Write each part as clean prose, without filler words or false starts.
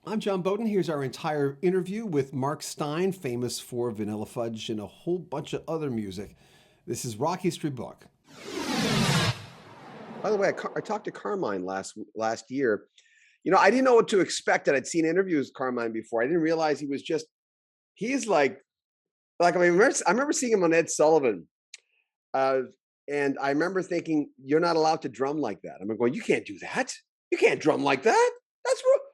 I'm John Beaudin. Here's our entire interview with Mark Stein, famous for Vanilla Fudge and a whole bunch of other music. This is Rock History Book. By the way, I talked to Carmine last year. You know, I didn't know what to expect. I'd seen interviews with Carmine before. I didn't realize he's I remember seeing him on Ed Sullivan. Uh, and I remember thinking, you're not allowed to drum like that. I'm going, you can't do that. You can't drum like that.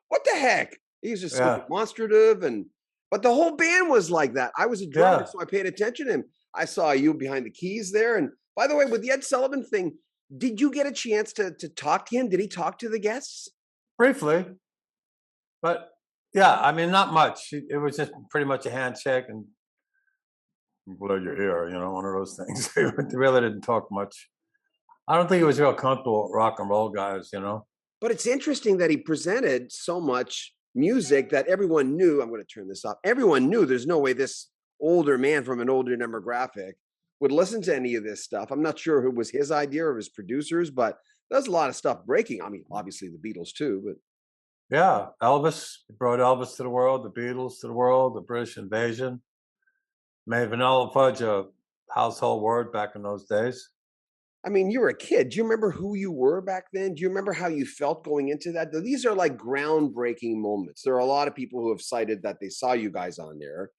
What the heck? He's just so Yeah, demonstrative, but the whole band was like that. I was a drummer, yeah, so I paid attention to him. I saw you behind the keys there. And by the way, with the Ed Sullivan thing, did you get a chance to talk to him? Did he talk to the guests? briefly, but yeah, I mean, not much. It was just pretty much a handshake and "I'm glad you're here," one of those things. They really didn't talk much. I don't think he was real comfortable with rock and roll guys. But it's interesting that he presented so much music that everyone knew. I'm going to turn this off. Everyone knew there's no way this older man from an older demographic would listen to any of this stuff. I'm not sure who was his idea or his producers, but there's a lot of stuff breaking. I mean, obviously the Beatles too, but Yeah, Elvis brought Elvis to the world, the Beatles to the world, the British invasion made Vanilla Fudge a household word back in those days. I mean, you were a kid. Do you remember who you were back then? Do you remember how you felt going into that? These are like groundbreaking moments. There are a lot of people who have cited that they saw you guys on there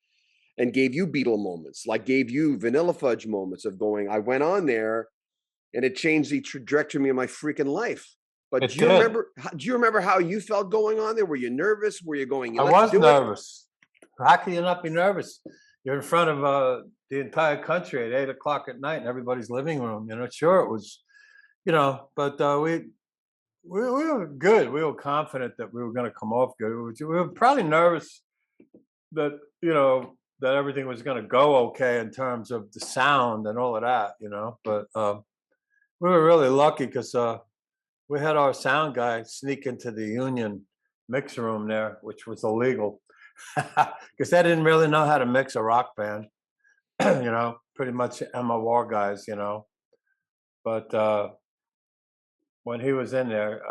and gave you Beatle moments, like gave you Vanilla Fudge moments of going, I went on there and it changed the trajectory of my freaking life. But It did. do you remember how you felt going on there? Were you nervous? Were you going, I let's was do it? nervous. How can you not be nervous? You're in front of the entire country at 8 o'clock at night in everybody's living room. Sure it was, but we were good. We were confident that we were going to come off good. We were probably nervous that that everything was going to go okay in terms of the sound and all of that. But we were really lucky because we had our sound guy sneak into the union mix room there, which was illegal because they didn't really know how to mix a rock band. Pretty much MOR guys. But when he was in there,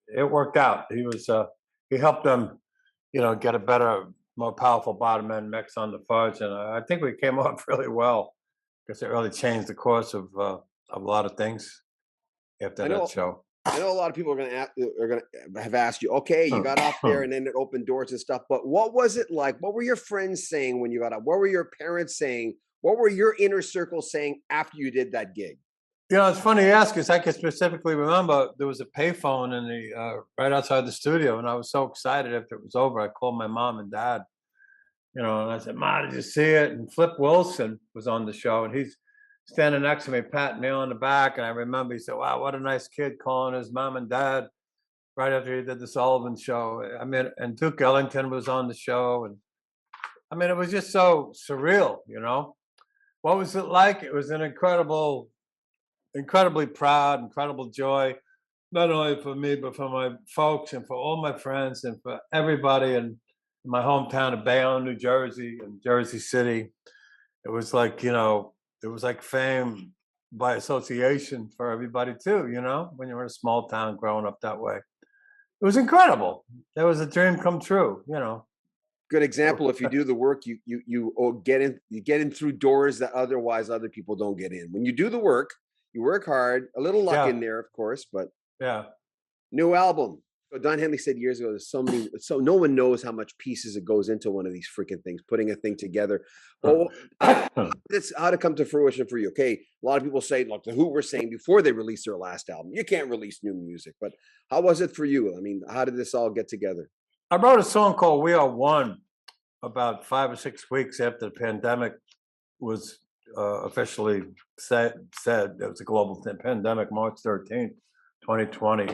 it worked out. He helped them, get a better, more powerful bottom end mix on the fudge, and I think we came off really well because it really changed the course of a lot of things after I that know show. I know a lot of people are going to have asked you, okay, you got off there and then it opened doors and stuff, but what was it like? What were your friends saying when you got up? What were your parents saying? What were your inner circle saying after you did that gig? It's funny you ask because I can specifically remember there was a payphone in the right outside the studio, and I was so excited after it was over. I called my mom and dad, and I said, "Ma, did you see it?" And Flip Wilson was on the show, and he's standing next to me, patting me on the back. And I remember he said, "Wow, what a nice kid," calling his mom and dad right after he did the Sullivan show. I mean, and Duke Ellington was on the show, and I mean, it was just so surreal. What was it like? It was an incredibly proud, incredible joy, not only for me, but for my folks and for all my friends and for everybody in my hometown of Bayonne, New Jersey, and Jersey City. It was like, it was like fame by association for everybody too, when you're in a small town growing up that way. It was incredible. It was a dream come true. Good example. If you do the work, you get in through doors that otherwise other people don't get in. When you do the work, you work hard, a little luck Yeah, in there, of course, but yeah. new album. So Don Henley said years ago, there's so many, so no one knows how much pieces it goes into one of these freaking things, putting a thing together. Well, this how to come to fruition for you. Okay, a lot of people say, like the Who were saying before they released their last album, you can't release new music. But how was it for you? I mean, how did this all get together? I wrote a song called "We Are One" about 5 or 6 weeks after the pandemic was officially said there was a global pandemic, March 13th, 2020.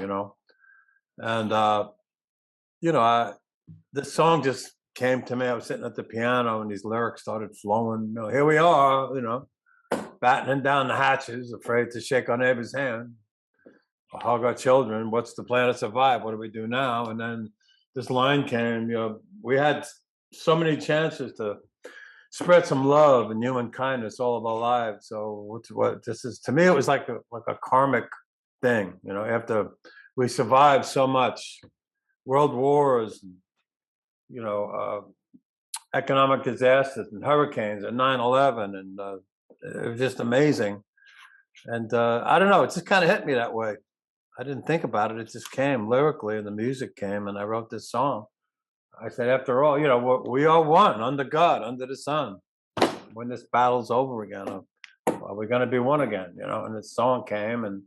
And this song just came to me. I was sitting at the piano, and these lyrics started flowing. Here we are, battening down the hatches, afraid to shake our neighbor's hand, or hug our children. What's the plan to survive? What do we do now? And then this line came. We had so many chances to spread some love and human kindness all of our lives. So what this is to me, it was like a karmic thing. After we survived so much, world wars, economic disasters and hurricanes and 9/11, and it was just amazing. And I don't know, it just kind of hit me that way. I didn't think about it. It just came lyrically, and the music came, and I wrote this song. I said, after all, we are one under God, under the sun. When this battle's over again, are we going to be one again? And this song came, and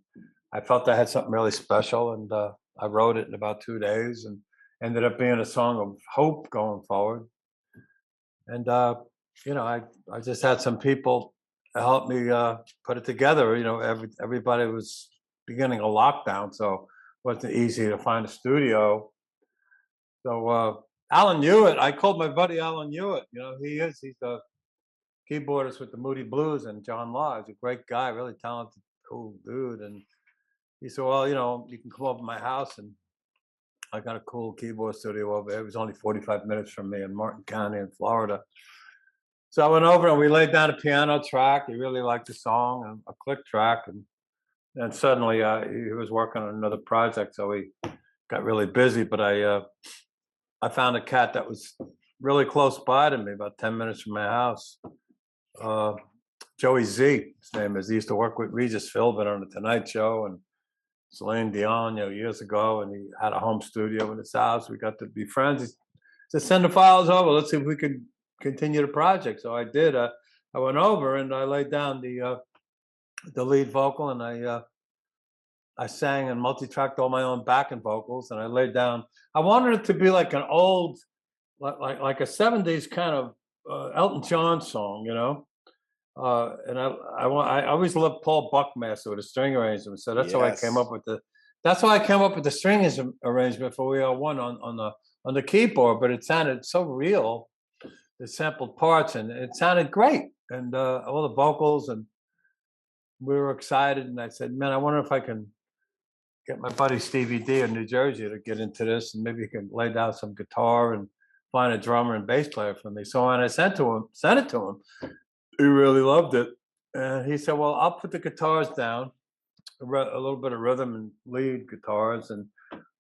I felt I had something really special, and I wrote it in about 2 days, and ended up being a song of hope going forward. And I just had some people help me put it together. Everybody was beginning a lockdown, so it wasn't easy to find a studio. So Alan Hewitt, I called my buddy Alan Hewitt. He's the keyboardist with the Moody Blues, and John Law. He's a great guy, really talented, cool dude. And he said, well, you can come over to my house, and I got a cool keyboard studio over there. It was only 45 minutes from me in Martin County in Florida. So I went over and we laid down a piano track. He really liked the song, and a click track. And suddenly he was working on another project, so we got really busy. But I found a cat that was really close by to me, about 10 minutes from my house. Joey Z, his name is. He used to work with Regis Philbin on The Tonight Show and Celine Dion, years ago, and he had a home studio in his house. We got to be friends. He said, send the files over. Let's see if we could continue the project. So I did. I went over and I laid down the lead vocal, and I sang and multi-tracked all my own backing vocals, and I laid down. I wanted it to be like an old, like a 70s kind of Elton John song, and I always loved Paul Buckmaster with the string arrangement, so that's how I came up with the string arrangement for We Are One on the keyboard. But it sounded so real, the sampled parts, and it sounded great, and all the vocals, and we were excited. And I said, man, I wonder if I can get my buddy Stevie D in New Jersey to get into this, and maybe he can lay down some guitar and find a drummer and bass player for me. So when I sent it to him, he really loved it. And he said, well, I'll put the guitars down, a little bit of rhythm and lead guitars. And,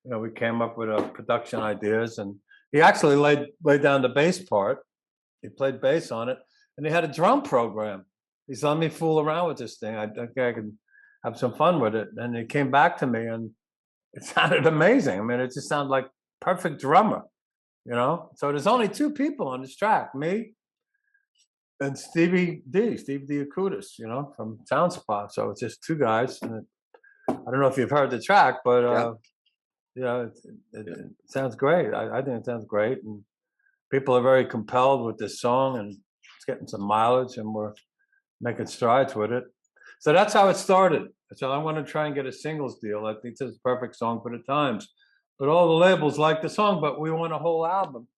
we came up with production ideas. And he actually laid down the bass part. He played bass on it. And he had a drum program. He said, let me fool around with this thing. I think I can have some fun with it. And he came back to me, and it sounded amazing. I mean, it just sounded like perfect drummer, So there's only 2 people on this track, me and Steve D Acutis, from Soundspa. So it's just 2 guys. And I don't know if you've heard the track, but it sounds great. I think it sounds great, and people are very compelled with this song, and it's getting some mileage, and we're making strides with it. So that's how it started. So I want to try and get a singles deal. I think this is a perfect song for the times. But all the labels like the song, but we want a whole album.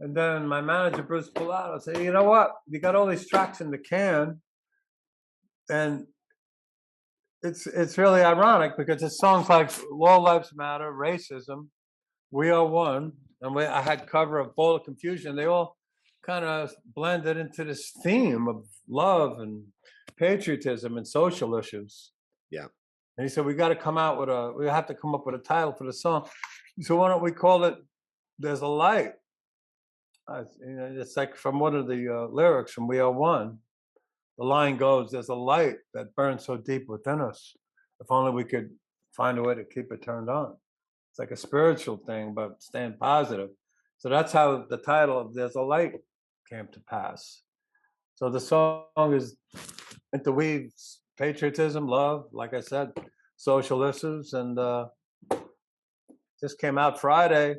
And then my manager, Bruce Pilato, said, you know what? You got all these tracks in the can. And it's really ironic, because it's songs like All Lives Matter, Racism, We Are One, and I had cover of Ball of Confusion. They all kind of blended into this theme of love and patriotism and social issues. Yeah. And he said, we have to come up with a title for the song. So why don't we call it There's a Light? It's like from one of the lyrics from We Are One. The line goes, there's a light that burns so deep within us. If only we could find a way to keep it turned on. It's like a spiritual thing, but staying positive. So that's how the title of There's a Light came to pass. So the song interweaves patriotism, love, like I said, social issues, and just came out Friday,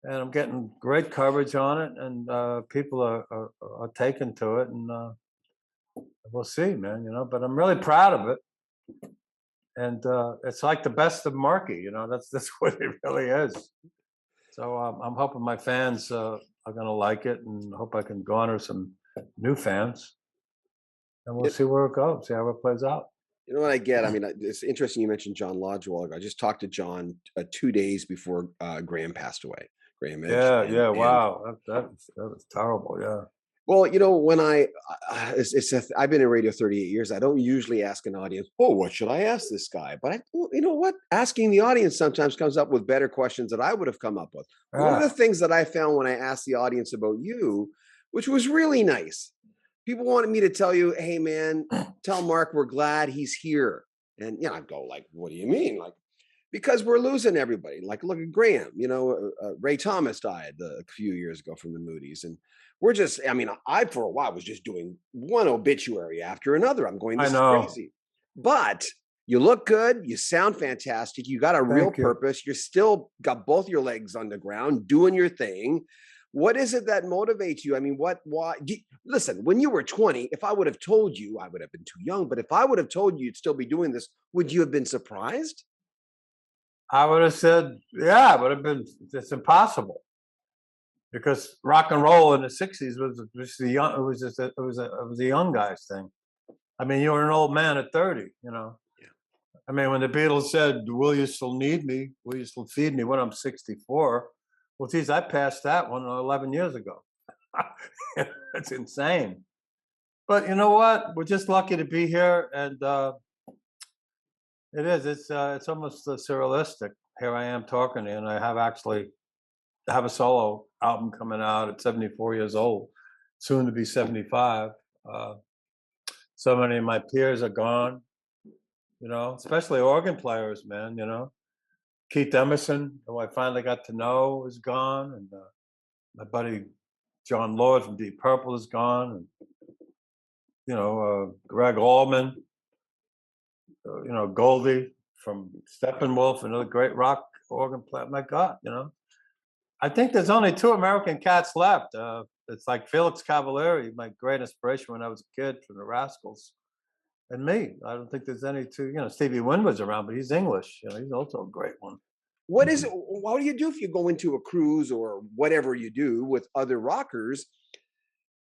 and I'm getting great coverage on it, and people are taken to it, and we'll see, man. But I'm really proud of it, and it's like the best of Marky. That's what it really is. So I'm hoping my fans are gonna like it, and hope I can garner some new fans, and we'll see where it goes, see how it plays out. You know what I get? I mean, it's interesting you mentioned John Lodge a while ago. I just talked to John 2 days before Graham passed away. Graham Edge. Yeah, wow. That was terrible, yeah. Well, when I've been in radio 38 years. I don't usually ask an audience, oh, what should I ask this guy? But you know what? Asking the audience sometimes comes up with better questions that I would have come up with. One of the things that I found when I asked the audience about you, which was really nice, people wanted me to tell you, hey, man, tell Mark we're glad he's here. And, I'd go like, what do you mean? Like, because we're losing everybody. Like, look at Graham, Ray Thomas died a few years ago from the Moody's. And we're just, I, for a while, was just doing one obituary after another. I'm going, this is crazy. But you look good. You sound fantastic. You got a real purpose. You're still got both your legs on the ground doing your thing. What is it that motivates you? Listen, when you were 20, if I would have told you, I would have been too young, but if I would have told you you'd still be doing this, would you have been surprised? I would have said, yeah, it would have been, it's impossible. Because rock and roll in the 60s was the young, it was a young guy's thing. I mean, you were an old man at 30, Yeah. I mean, when the Beatles said, will you still need me? Will you still feed me when I'm 64? Well, geez, I passed that one 11 years ago. It's insane. But you know what? We're just lucky to be here. And it's almost surrealistic. Here I am talking to you, and I have a solo album coming out at 74 years old, soon to be 75. So many of my peers are gone, especially organ players, man, Keith Emerson, who I finally got to know, is gone. And my buddy John Lord from Deep Purple is gone. And, Greg Allman, Goldie from Steppenwolf, another great rock organ player. My God, I think there's only two American cats left. It's like Felix Cavalieri, my great inspiration when I was a kid from the Rascals, and me. I don't think there's any two. Stevie Wonder's around, but he's English. He's also a great one. What is it? What do you do if you go into a cruise or whatever you do with other rockers?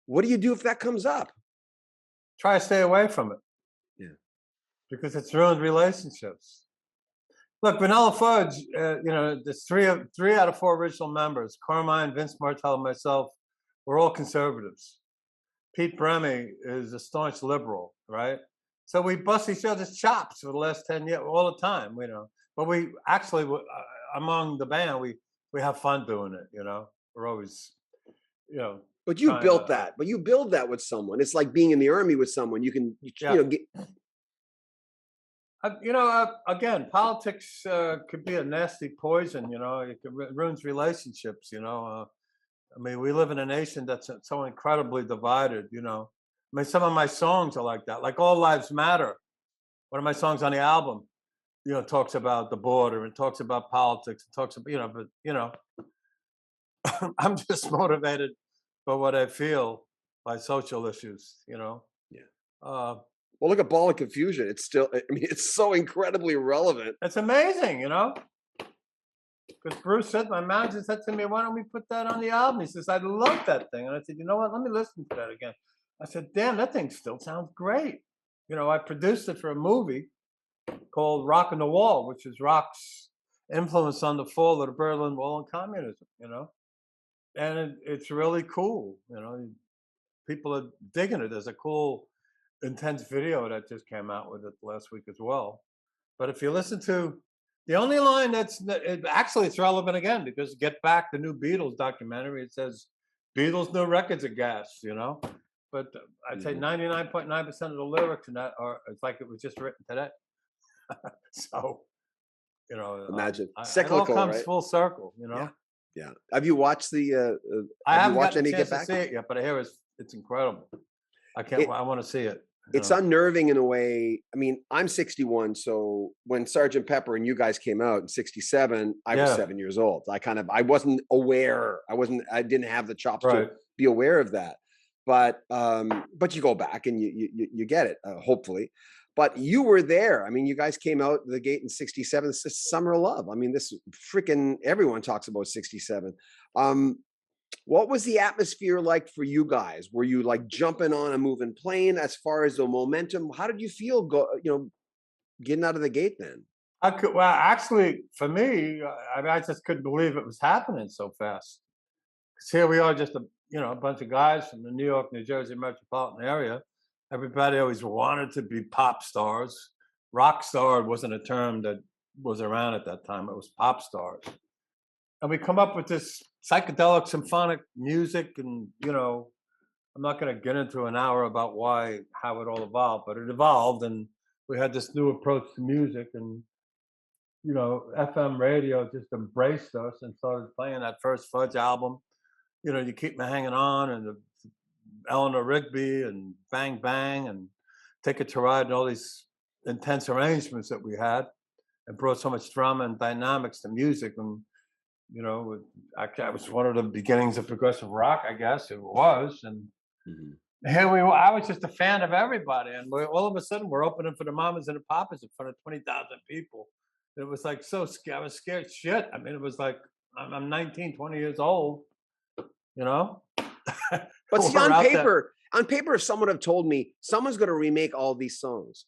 What do you do if that comes up? Try to stay away from it. Yeah, because it's ruined relationships. Look, Vanilla Fudge, there's three out of four original members. Carmine, Vince Martell, and myself, we're all conservatives. Pete Bremy is a staunch liberal, right? So we bust each other's chops for the last 10 years, all the time, But we actually, among the band, we have fun doing it, We're always, But you built that. But you build that with someone. It's like being in the army with someone. You can, get. Again, politics could be a nasty poison. It ruins relationships. We live in a nation that's so incredibly divided. Some of my songs are like that. Like All Lives Matter. One of my songs on the album, talks about the border and talks about politics. It talks about, but I'm just motivated by what I feel by social issues. Yeah. Well, look at Ball of Confusion. It's still, it's so incredibly relevant. It's amazing, Because Bruce said, my manager said to me, why don't we put that on the album? He says, I love that thing. And I said, you know what? Let me listen to that again. I said, damn, that thing still sounds great. I produced it for a movie called Rock on the Wall, which is rock's influence on the fall of the Berlin Wall and communism, And it's really cool, People are digging it. There's a cool intense video that just came out with it last week as well. But if you listen to the only line it's relevant again, because Get Back, the new Beatles documentary, it says Beatles new records are gas, But I'd say 99.9% of the lyrics in that it's like it was just written today. So, imagine cyclical, it all comes full circle, Yeah. Have you watched the? I haven't watched any Get Back to see it yet, but I hear it's incredible. I want to see it. It's unnerving in a way. I'm 61, so when Sgt. Pepper and you guys came out in 67, I was 7 years old. I wasn't aware. I didn't have the chops to be aware of that. But you go back and you get it, hopefully. But you were there. You guys came out the gate in 67. This is Summer of Love. This freaking everyone talks about 67. What was the atmosphere like for you guys? Were you like jumping on a moving plane as far as the momentum? How did you feel getting out of the gate then? Actually, for me, I just couldn't believe it was happening so fast. 'Cause here we are, just a bunch of guys from the New York, New Jersey metropolitan area. Everybody always wanted to be pop stars. Rock star wasn't a term that was around at that time. It was pop stars. And we come up with this psychedelic symphonic music, and I'm not going to get into an hour about how it all evolved, but it evolved, and we had this new approach to music, and FM radio just embraced us and started playing that first Fudge album. You Keep Me Hanging On, and the Eleanor Rigby, and Bang Bang, and Ticket to Ride, and all these intense arrangements that we had, and brought so much drama and dynamics to music. And it was one of the beginnings of progressive rock, I guess it was. And here we were. I was just a fan of everybody, and all of a sudden we're opening for the Mamas and the Papas in front of 20,000 people. It was like so scary. I was scared shit. I mean, it was like I'm 19, 20 years old. But see, on paper, if someone had told me someone's going to remake all these songs,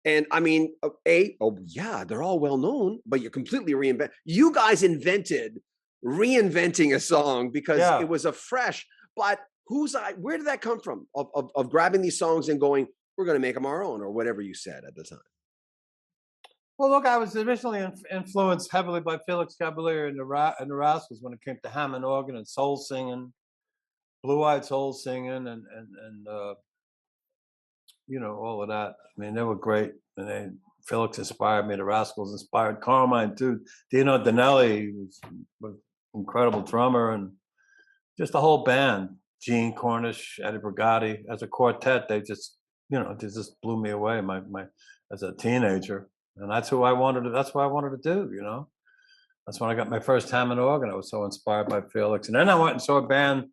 and I mean, they're all well known, but you completely reinvent. You guys invented reinventing a song because it was a fresh. But where did that come from? Of grabbing these songs and going, we're going to make them our own, or whatever you said at the time. Well, look, I was originally influenced heavily by Felix Cavalier and the Rascals when it came to Hammond organ and soul singing, blue-eyed soul singing, and all of that. I mean, they were great. And Felix inspired me. The Rascals inspired Carmine too. Dino Danelli was an incredible drummer, and just the whole band. Gene Cornish, Eddie Brigatti, as a quartet, they just blew me away. My as a teenager. And that's who I wanted to. That's what I wanted to do. That's when I got my first Hammond organ. I was so inspired by Felix. And then I went and saw a band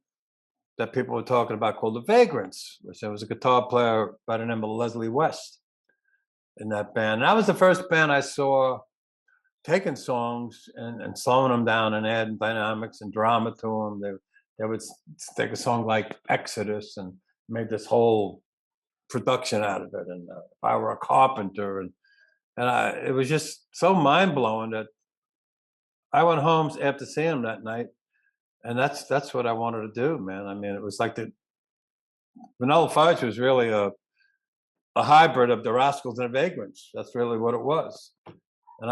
that people were talking about called the Vagrants, which there was a guitar player by the name of Leslie West in that band. And that was the first band I saw taking songs and slowing them down and adding dynamics and drama to them. They would take a song like Exodus and made this whole production out of it. And If I Were a Carpenter, and it was just so mind-blowing that I went home after seeing him that night, and that's what I wanted to do, man. I mean, it was like Vanilla Fudge was really a hybrid of the Rascals and the Vagrants. That's really what it was. And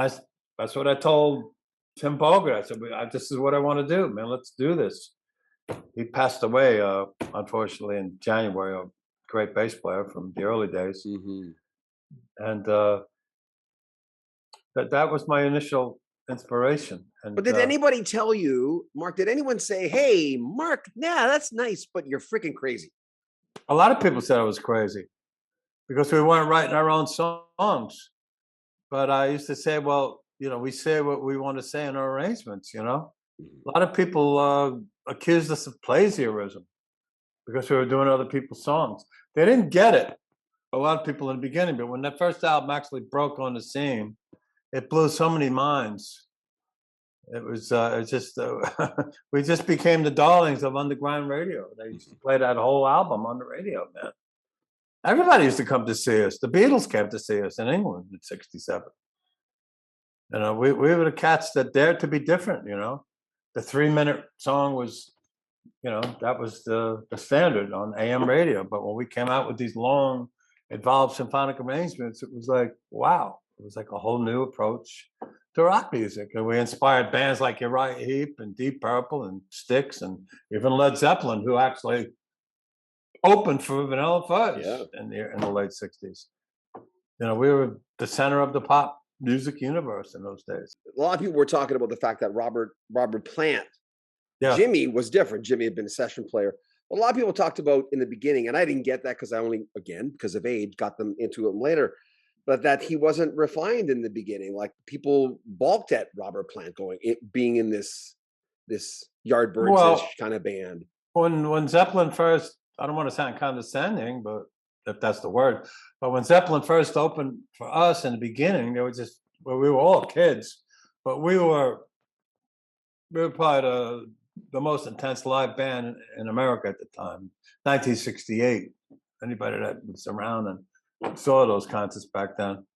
that's what I told Tim Bogert. I said, this is what I want to do, man. Let's do this. He passed away, unfortunately, in January, a great bass player from the early days. Mm-hmm. And that was my initial inspiration. But did anybody tell you, Mark, did anyone say, hey, Mark, that's nice, but you're freaking crazy? A lot of people said I was crazy because we weren't writing our own songs. But I used to say, we say what we want to say in our arrangements, A lot of people accused us of plagiarism because we were doing other people's songs. They didn't get it, a lot of people in the beginning, but when that first album actually broke on the scene, it blew so many minds. It was we just became the darlings of underground radio. They used to play that whole album on the radio, man. Everybody used to come to see us. The Beatles came to see us in England in '67. We were the cats that dared to be different, The 3-minute song was, that was the standard on AM radio. But when we came out with these long, involved symphonic arrangements, it was like, wow. It was like a whole new approach to rock music. And we inspired bands like Uriah Heep and Deep Purple and Styx and even Led Zeppelin, who actually opened for Vanilla Fudge in the late 60s. We were the center of the pop music universe in those days. A lot of people were talking about the fact that Robert Plant, Jimmy was different. Jimmy had been a session player. A lot of people talked about in the beginning, and I didn't get that because I only, again, because of age, got them into him later, but that he wasn't refined in the beginning. Like people balked at Robert Plant being in this Yardbirds-ish kind of band. When Zeppelin first, I don't want to sound condescending, but if that's the word, but when Zeppelin first opened for us in the beginning, they were we were all kids, but we were probably the most intense live band in America at the time, 1968. Anybody that was around and saw those concerts back then.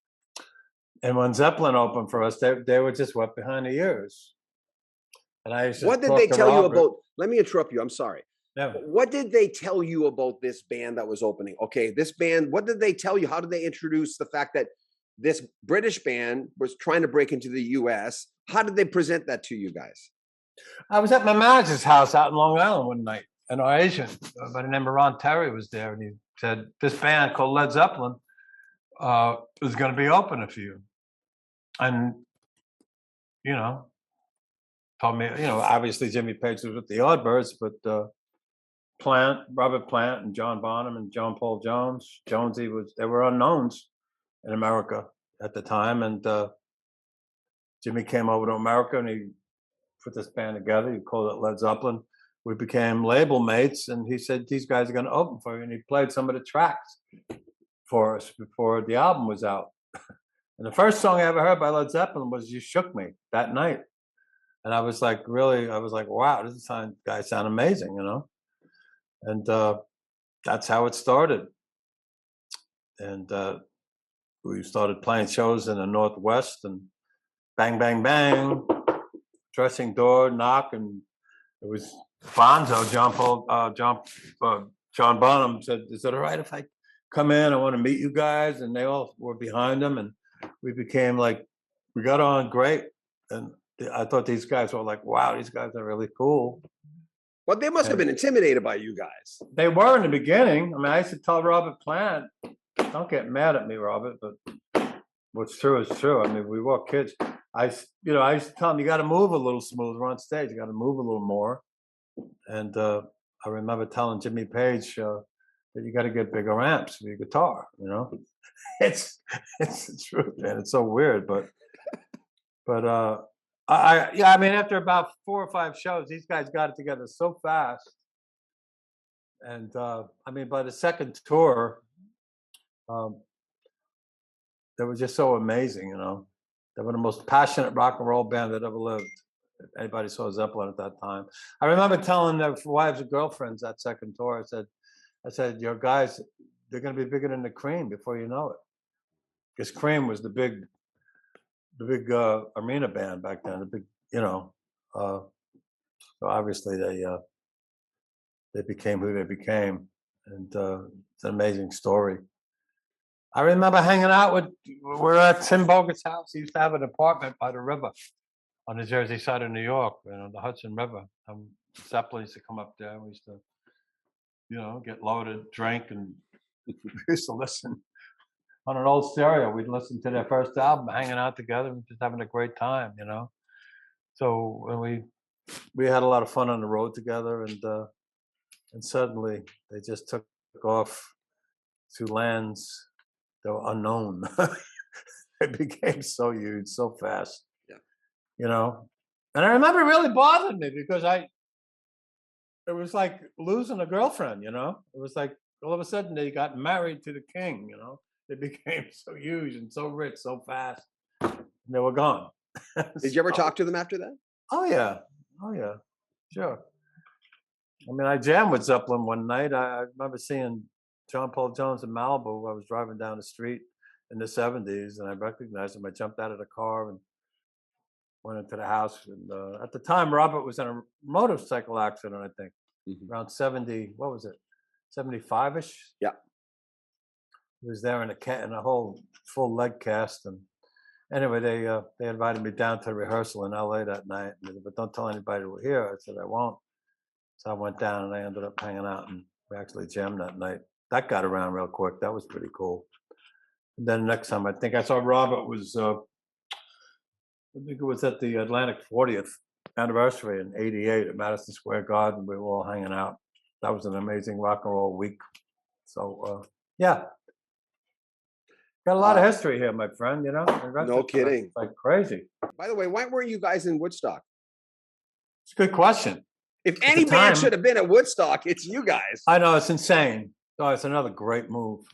And when Zeppelin opened for us, they were just wet behind the ears. And I used to what did they tell you about? let me interrupt you. I'm sorry. Yeah. What did they tell you about this band that was opening? Okay, this band, what did they tell you? How did they introduce the fact that this British band was trying to break into the US? How did they present that to you guys? I was at my manager's house out in Long Island one night, and our agent by the name of Ron Terry was there, and he said, this band called Led Zeppelin is going to be open for you. And, you know, told me, you know, obviously Jimmy Page was with the Yardbirds, but Robert Plant and John Bonham and John Paul Jones, Jonesy they were unknowns in America at the time. And Jimmy came over to America and he put this band together. He called it Led Zeppelin. We became label mates, and he said, these guys are going to open for you. And he played some of the tracks for us before the album was out. And the first song I ever heard by Led Zeppelin was You Shook Me that night. And I was like, wow, this guys sound amazing, you know? And that's how it started. And we started playing shows in the Northwest, and bang, bang, bang, dressing door, knock, and it was Bonzo, John Bonham said, is it all right if I come in? I want to meet you guys. And they all were behind him, and we became like, we got on great. And I thought these guys were like, wow, these guys are really cool. Well, they must have been intimidated by you guys. They were in the beginning. I mean, I used to tell Robert Plant, don't get mad at me, Robert, but what's true is true. I mean, we were kids. I used to tell him, you got to move a little smoother on stage. You got to move a little more. And I remember telling Jimmy Page that you got to get bigger amps for your guitar. You know, it's the truth, man. It's so weird, but I mean, after about 4 or 5 shows, these guys got it together so fast. And I mean, by the second tour, they were just so amazing, you know. They were the most passionate rock and roll band that ever lived. If anybody saw Zeppelin at that time. I remember telling their wives and girlfriends that second tour, I said, your guys, they're going to be bigger than the Cream before you know it. Because Cream was the big arena band back then, the big, you know. So obviously they became who they became. And it's an amazing story. I remember hanging out we're at Tim Bogart's house. He used to have an apartment by the river on the Jersey side of New York, you know, the Hudson River. Zeppelin used to come up there. We used to, you know, get loaded, drink, and we used to listen on an old stereo. We'd listen to their first album, hanging out together and just having a great time, you know. So when we had a lot of fun on the road together, and suddenly they just took off to lands that were unknown. It became so huge, so fast. Yeah. You know. And I remember it really bothered me because it was like losing a girlfriend, you know. It was like all of a sudden they got married to the king, you know. They became so huge and so rich so fast. And they were gone. Did you ever talk to them after that? Oh yeah. Sure. I mean, I jammed with Zeppelin one night. I remember seeing John Paul Jones in Malibu. I was driving down the street in the 70s, and I recognized him. I jumped out of the car and went into the house. And at the time, Robert was in a motorcycle accident, I think, around 70. What was it? 75ish. Yeah. He was there in a whole full leg cast. And anyway, they invited me down to the rehearsal in LA that night. And they said, but don't tell anybody we're here. I said, I won't. So I went down and I ended up hanging out, and we actually jammed that night. That got around real quick. That was pretty cool. And then next time, I think I saw Robert was, I think it was at the Atlantic 40th anniversary in '88 at Madison Square Garden. We were all hanging out. That was an amazing rock and roll week. So, yeah. Got a lot of history here, my friend, you know? No kidding. Like crazy. By the way, why weren't you guys in Woodstock? It's a good question. If any band should have been at Woodstock, it's you guys. I know, it's insane. Oh, it's another great move.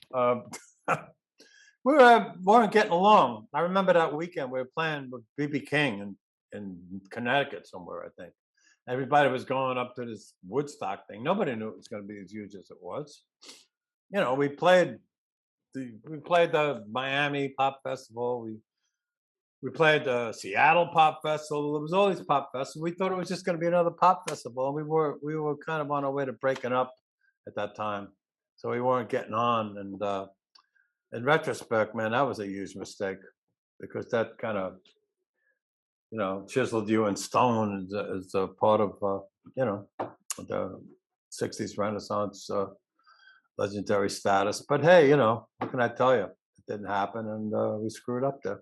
We weren't getting along. I remember that weekend we were playing with B.B. King in Connecticut somewhere, I think. Everybody was going up to this Woodstock thing. Nobody knew it was going to be as huge as it was. You know, we played the Miami Pop Festival. we played the Seattle Pop Festival. There was all these pop festivals. We thought it was just going to be another pop festival, and we were kind of on our way to breaking up at that time, so we weren't getting on. And in retrospect, man, that was a huge mistake because that kind of chiseled you in stone as a part of the '60s Renaissance legendary status. But hey, what can I tell you? It didn't happen, and we screwed up there.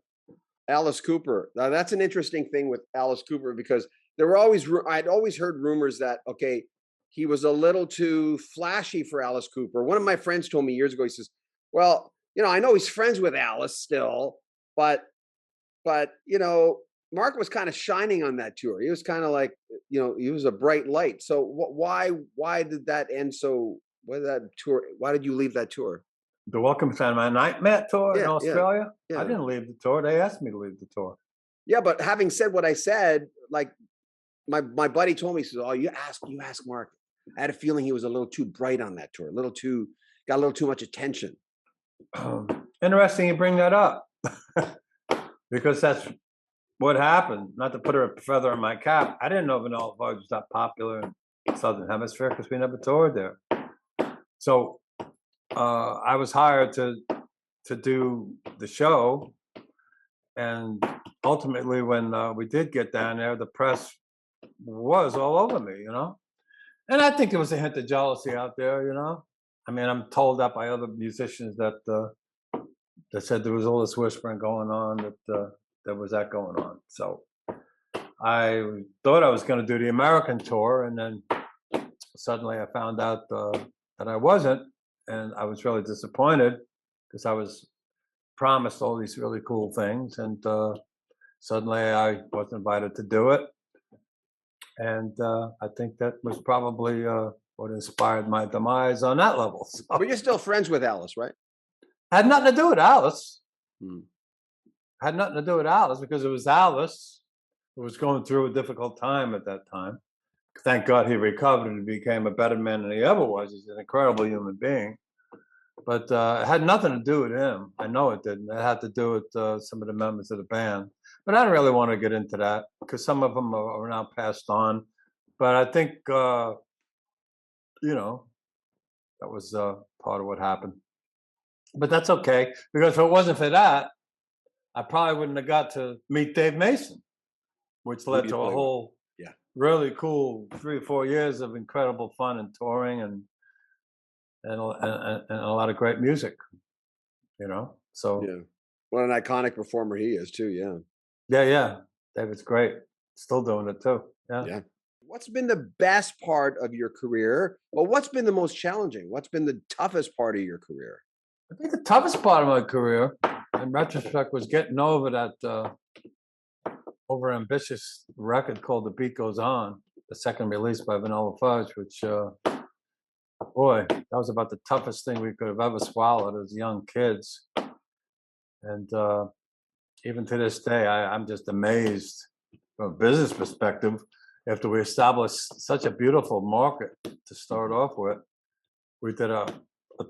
Alice Cooper. Now that's an interesting thing with Alice Cooper because there were always I'd always heard rumors that he was a little too flashy for Alice Cooper. One of my friends told me years ago. He says, "Well, I know he's friends with Alice still, but Mark was kind of shining on that tour. He was kind of like, he was a bright light. So why did that end so? Why did that tour? Why did you leave that tour?" The Welcome to My Nightmare tour in Australia? Yeah. I didn't leave the tour. They asked me to leave the tour. Yeah, but having said what I said, like my buddy told me, he says, "Oh, you ask Mark." I had a feeling he was a little too bright on that tour, got a little too much attention. Interesting you bring that up. Because that's what happened. Not to put a feather in my cap. I didn't know Vanilla Fudge was that popular in Southern Hemisphere because we never toured there. So I was hired to do the show, and ultimately, when we did get down there, the press was all over me, And I think there was a hint of jealousy out there, I mean, I'm told that by other musicians that said there was all this whispering going on, that there was that going on. So I thought I was going to do the American tour, and then suddenly I found out that I wasn't. And I was really disappointed because I was promised all these really cool things. And suddenly I was invited to do it. And I think that was probably what inspired my demise on that level. So, but you're still friends with Alice, right? Had nothing to do with Alice. Had nothing to do with Alice because it was Alice who was going through a difficult time at that time. Thank God he recovered and became a better man than he ever was. He's an incredible human being. But it had nothing to do with him. I know it didn't. It had to do with some of the members of the band. But I don't really want to get into that because some of them are now passed on. But I think, that was part of what happened. But that's okay, because if it wasn't for that, I probably wouldn't have got to meet Dave Mason, which led to a whole really cool 3 or 4 years of incredible fun and touring and a lot of great music, So what an iconic performer he is too. Yeah. David's great. Still doing it too. Yeah. What's been the best part of your career? Or what's been the most challenging? What's been the toughest part of your career? I think the toughest part of my career, in retrospect, was getting over that overambitious record called The Beat Goes On, the second release by Vanilla Fudge, which, boy, that was about the toughest thing we could have ever swallowed as young kids. And even to this day, I'm just amazed from a business perspective. After we established such a beautiful market to start off with, we did a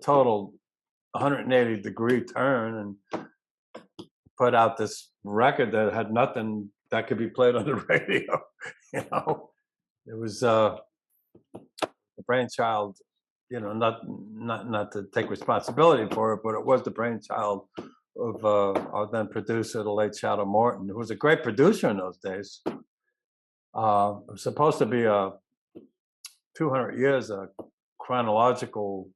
total 180-degree turn and put out this record that had nothing that could be played on the radio. It was the brainchild, not to take responsibility for it, but it was the brainchild of our then producer, the late Shadow Morton, who was a great producer in those days. It was supposed to be 200 years of chronological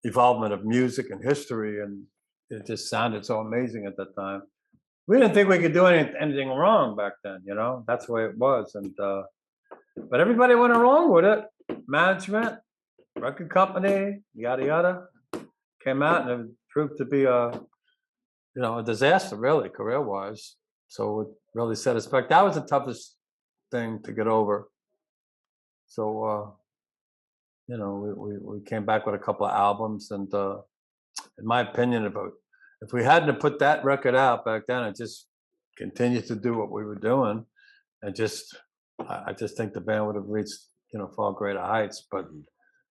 evolvement of music and history, and it just sounded so amazing at that time. We didn't think we could do anything wrong back then, That's the way it was, and but everybody went along with it. Management, record company, yada yada, came out, and it proved to be a disaster, really, career-wise. So it really set us back. That was the toughest thing to get over. So, we came back with a couple of albums, and in my opinion, if we hadn't put that record out back then and just continued to do what we were doing, and I just think the band would have reached far greater heights. But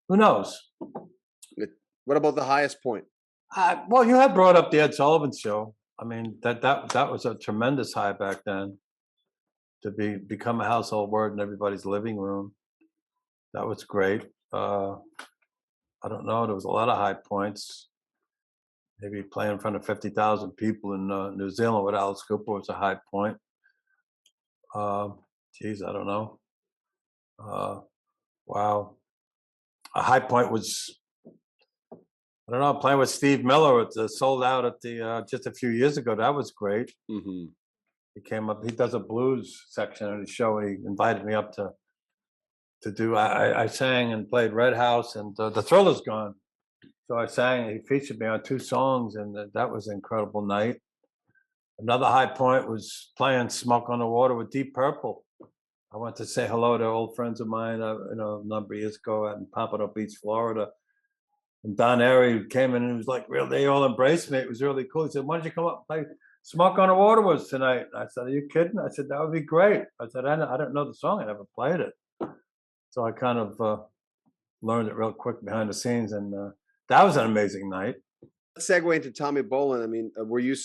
who knows? What about the highest point? Well, you had brought up the Ed Sullivan Show. I mean, that was a tremendous high back then to become a household word in everybody's living room. That was great. I don't know. There was a lot of high points. Maybe playing in front of 50,000 people in New Zealand with Alice Cooper was a high point. Geez, I don't know. Wow. A high point was, I don't know, playing with Steve Miller at the sold out at the just a few years ago. That was great. Mm-hmm. He came up. He does a blues section on his show. He invited me up to do. I sang and played Red House, and the Thriller's gone. So I sang. He featured me on 2 songs, and that was an incredible night. Another high point was playing "Smoke on the Water" with Deep Purple. I went to say hello to old friends of mine, a number of years ago out in Pompano Beach, Florida. And Don Airy came in and was like, "Real." They all embraced me. It was really cool. He said, "Why don't you come up and play Smoke on the Water with us tonight?" I said, "Are you kidding?" I said, "That would be great." I said, I don't know the song. I never played it. So I kind of learned it real quick behind the scenes. And that was an amazing night. Let's segue into Tommy Bolin. I mean, were you,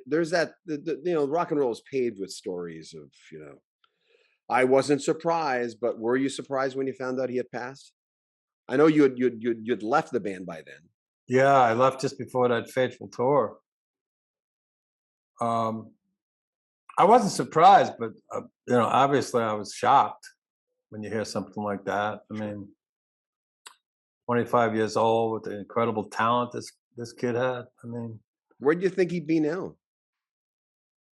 there's that, rock and roll is paved with stories of, I wasn't surprised, but were you surprised when you found out he had passed? I know you'd left the band by then. Yeah, I left just before that fateful tour. I wasn't surprised, but obviously I was shocked when you hear something like that. I mean, 25 years old with the incredible talent this kid had. I mean, where do you think he'd be now?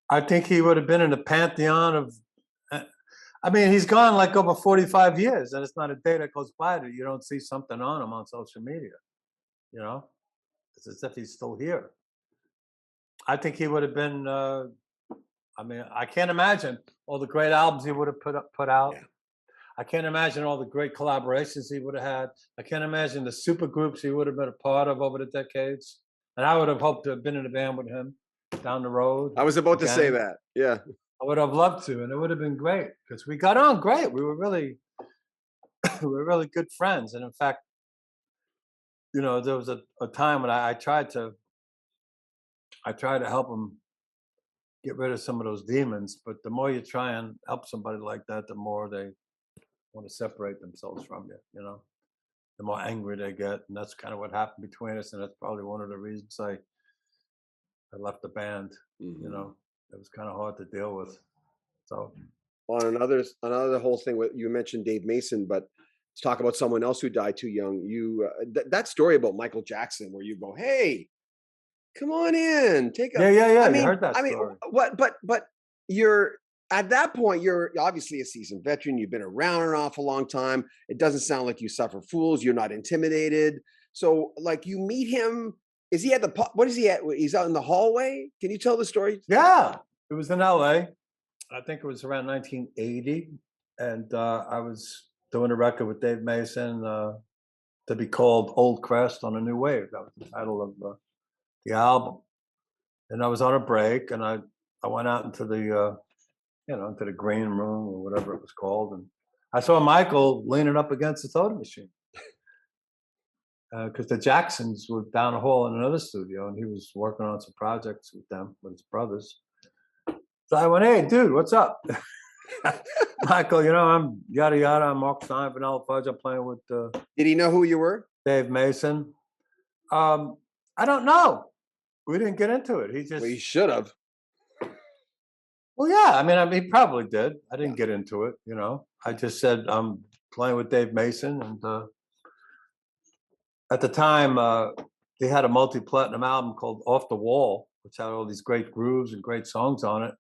I think he would have been in the pantheon of. I mean, he's gone like over 45 years, and it's not a day that goes by that you don't see something on him on social media. It's as if he's still here. I think he would have been. I mean, I can't imagine all the great albums he would have put out. Yeah. I can't imagine all the great collaborations he would have had. I can't imagine the super groups he would have been a part of over the decades. And I would have hoped to have been in a band with him down the road. I was about to say that. Yeah. I would have loved to, and it would have been great because we got on great. We were really, we were really good friends. And in fact, there was a time when I tried to help him get rid of some of those demons. But the more you try and help somebody like that, the more they want to separate themselves from you. The more angry they get, and that's kind of what happened between us. And that's probably one of the reasons I left the band. Mm-hmm. It was kind of hard to deal with. So, on another whole thing, you mentioned Dave Mason, but let's talk about someone else who died too young. You that story about Michael Jackson, where you go, "Hey, come on in, take a." Yeah. I heard that story. But you're at that point. You're obviously a seasoned veteran. You've been around an awful long time. It doesn't sound like you suffer fools. You're not intimidated. So, like, you meet him. Is he at the? What is he at? He's out in the hallway. Can you tell the story? Yeah, it was in L.A. I think it was around 1980, and I was doing a record with Dave Mason to be called Old Crest on a New Wave. That was the title of the album. And I was on a break, and I went out into the into the green room or whatever it was called, and I saw Michael leaning up against the soda machine. Because the Jacksons were down the hall in another studio, and he was working on some projects with them, with his brothers. So I went, "Hey, dude, what's up?" Michael, I'm yada yada. I'm Mark Stein, Vanilla Fudge. I'm playing with. Did he know who you were? Dave Mason. I don't know. We didn't get into it. He just. Well, he should have. Well, yeah. I mean, he probably did. I didn't get into it. I just said I'm playing with Dave Mason, and. At the time, they had a multi-platinum album called Off the Wall, which had all these great grooves and great songs on it.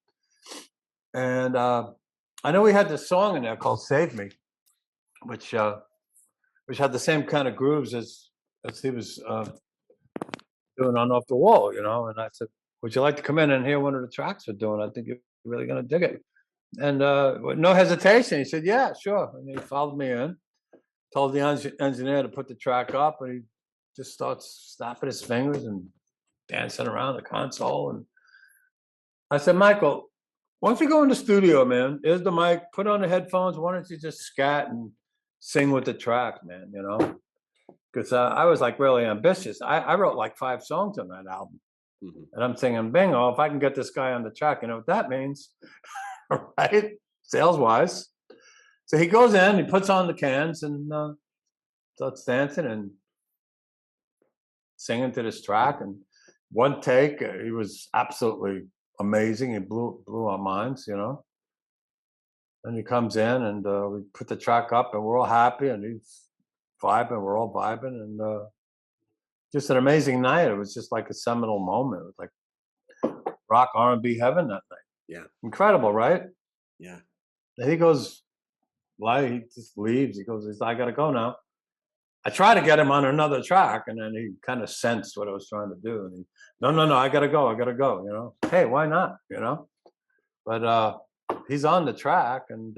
And I know we had this song in there called "Save Me," which had the same kind of grooves as he was doing on Off the Wall, And I said, "Would you like to come in and hear one of the tracks we're doing? I think you're really going to dig it." And with no hesitation, he said, "Yeah, sure." And he followed me in. Told the engineer to put the track up, and he just starts snapping his fingers and dancing around the console. And I said, "Michael, why don't you go in the studio, man? Here's the mic. Put on the headphones. Why don't you just scat and sing with the track, man? Because I was like really ambitious. I wrote like 5 songs on that album. And I'm thinking, bingo, if I can get this guy on the track, you know what that means, right? Sales-wise. So he goes in, he puts on the cans and starts dancing and singing to this track. And one take, he was absolutely amazing. He blew our minds, you know. And he comes in and we put the track up and we're all happy and he's vibing, we're all vibing, and just an amazing night. It was just like a seminal moment. It was like rock R&B heaven that night. Yeah. Incredible, right? Yeah. And he goes, he just leaves. He goes, I got to go now. I tried to get him on another track, and then he kind of sensed what I was trying to do. And he, no, I got to go, you know. Hey, why not, you know? But he's on the track, and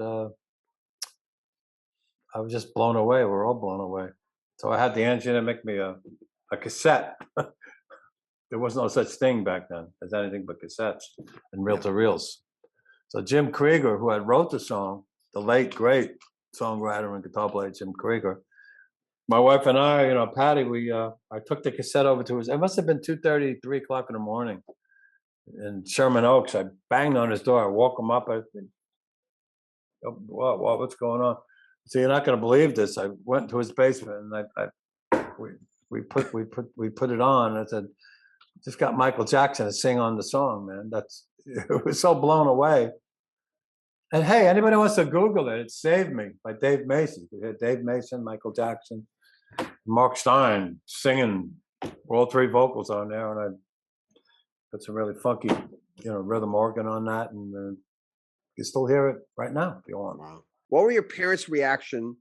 I was just blown away. We're all blown away. So I had the engineer make me a cassette. There was no such thing back then as anything but cassettes and reel-to-reels. So Jim Krieger, who had wrote the song, the late, great songwriter and guitar player Jim Krieger, my wife and I, you know, Patty, I took the cassette over to his, it must have been 2:30, 3 o'clock in the morning in Sherman Oaks. I banged on his door. I woke him up. I said, what's going on? So you're not going to believe this. I went to his basement and we put it on. I said, just got Michael Jackson to sing on the song, man. It was so blown away. And hey, anybody wants to Google it, it saved me by Dave Mason. We had Dave Mason, Michael Jackson, Mark Stein singing all three vocals on there, and I put some really funky, you know, rhythm organ on that, and you still hear it right now if you want. Wow. What were your parents' reaction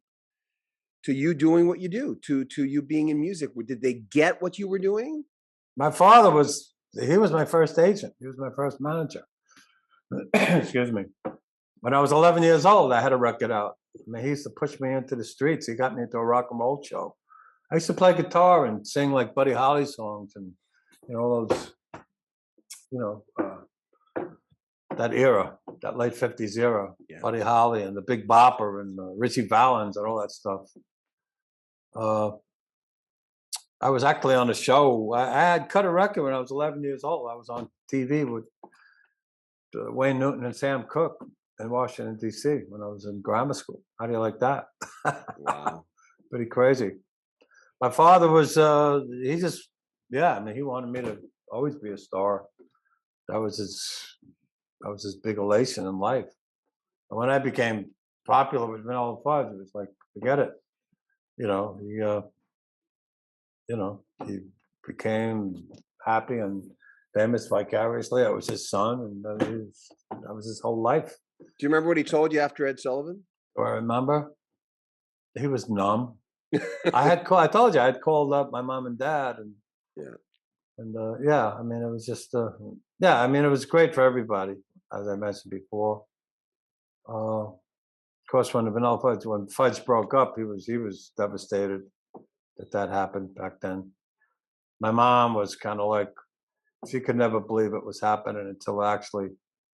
to you doing what you do, to you being in music? Did they get what you were doing? My father he was my first agent. He was my first manager. Excuse me. When I was 11 years old, I had a record out. I mean, he used to push me into the streets. He got me into a rock and roll show. I used to play guitar and sing like Buddy Holly songs and, you know, all those, you know, that era, that late 50s era, yeah. Buddy Holly and the Big Bopper and Richie Valens and all that stuff. I was actually on a show. I had cut a record when I was 11 years old. I was on TV with Wayne Newton and Sam Cooke in Washington, D.C. when I was in grammar school. How do you like that? Wow. Pretty crazy. My father was, he just, yeah, I mean, he wanted me to always be a star. That was his big elation in life. And when I became popular with Vanilla Fudge, it was like, forget it. You know, he became happy and famous vicariously. I was his son, and that was his whole life. Do you remember what he told you after Ed Sullivan? Do I remember? He was numb. I told you I had called up my mom and dad, and yeah, I mean, it was just yeah, I mean, it was great for everybody, as I mentioned before. Of course, when Fudge broke up, he was devastated that happened back then. My mom was kind of like, she could never believe it was happening until it actually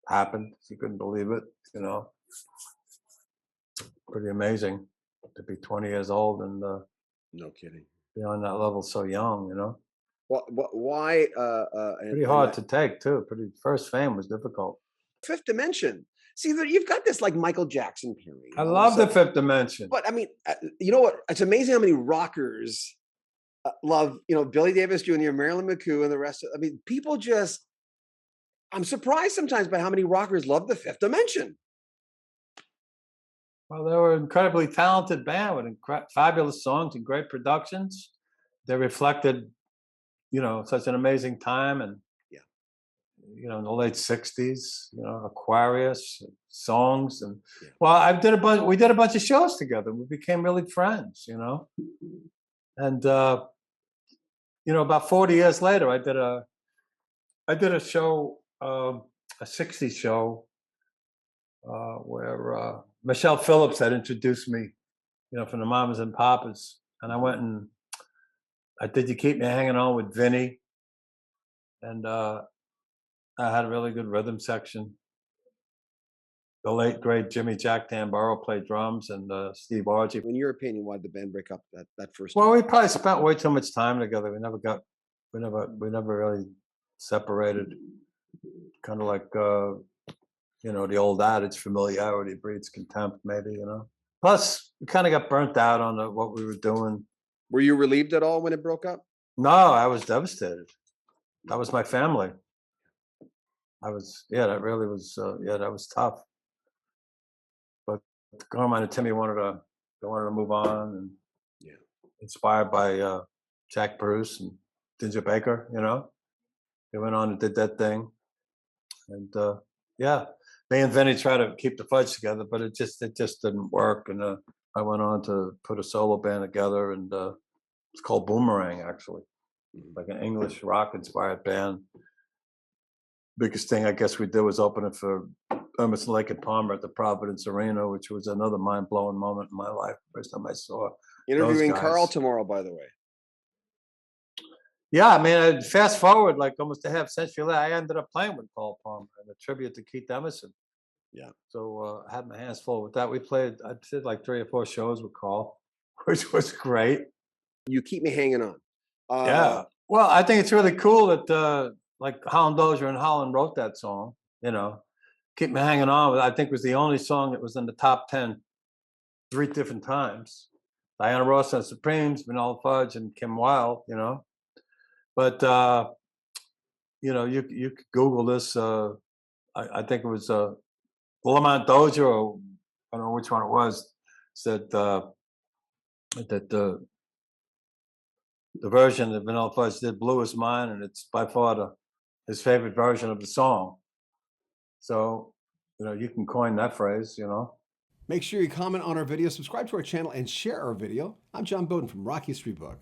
happened. She couldn't believe it, you know. Pretty amazing to be 20 years old and no kidding, be on that level so young, you know. Why? Pretty hard to take too. First fame was difficult. Fifth Dimension. See, you've got this like Michael Jackson period. I love the Fifth Dimension. But I mean, you know what? It's amazing how many rockers love, you know, Billy Davis Jr., Marilyn McCoo, and the rest of. I mean, people just. I'm surprised sometimes by how many rockers love the Fifth Dimension. Well, they were an incredibly talented band with fabulous songs and great productions. They reflected, you know, such an amazing time, and you know, in the late 60s, you know, Aquarius songs, and well, we did a bunch of shows together. We became really friends, you know, and you know, about 40 years later, I did a show, a 60s show, where Michelle Phillips had introduced me, you know, from the Mamas and Papas, and I went and I did You Keep Me Hanging On with Vinny, and I had a really good rhythm section. The late, great Jimmy Jack Tambaro played drums, and Steve Archie. In your opinion, why did the band break up that first time? Well, we probably spent way too much time together. We never really separated, kind of like, the old adage, familiarity breeds contempt, maybe, Plus, we kind of got burnt out on what we were doing. Were you relieved at all when it broke up? No, I was devastated. That was my family. That really was, that was tough. But Carmine and Timmy wanted to move on, and inspired by Jack Bruce and Ginger Baker, they went on and did that thing. And me and Vinny tried to keep the Fudge together, but it just didn't work. And I went on to put a solo band together, and it's called Boomerang, actually, like an English rock inspired band. Biggest thing I guess we did was open it for Emerson, Lake and Palmer at the Providence Arena, which was another mind blowing moment in my life. First time I saw interviewing Carl tomorrow, by the way. Yeah, I mean, fast forward like almost a half century later, I ended up playing with Carl Palmer in a tribute to Keith Emerson. Yeah. So I had my hands full with that. I did like 3 or 4 shows with Carl, which was great. You keep me hanging on. Yeah. Well, I think it's really cool that like Holland Dozier and Holland wrote that song, Keep Me Hanging On. I think was the only song that was in the top 10 3 different times. Diana Ross and the Supremes, Vanilla Fudge, and Kim Wilde, But you could Google this. I think it was Lamont Dozier, or I don't know which one it was, said that the version that Vanilla Fudge did blew his mind, and it's by far his favorite version of the song. So, you can coin that phrase, Make sure you comment on our video, subscribe to our channel, and share our video. I'm John Beaudin from Rocky Street Book.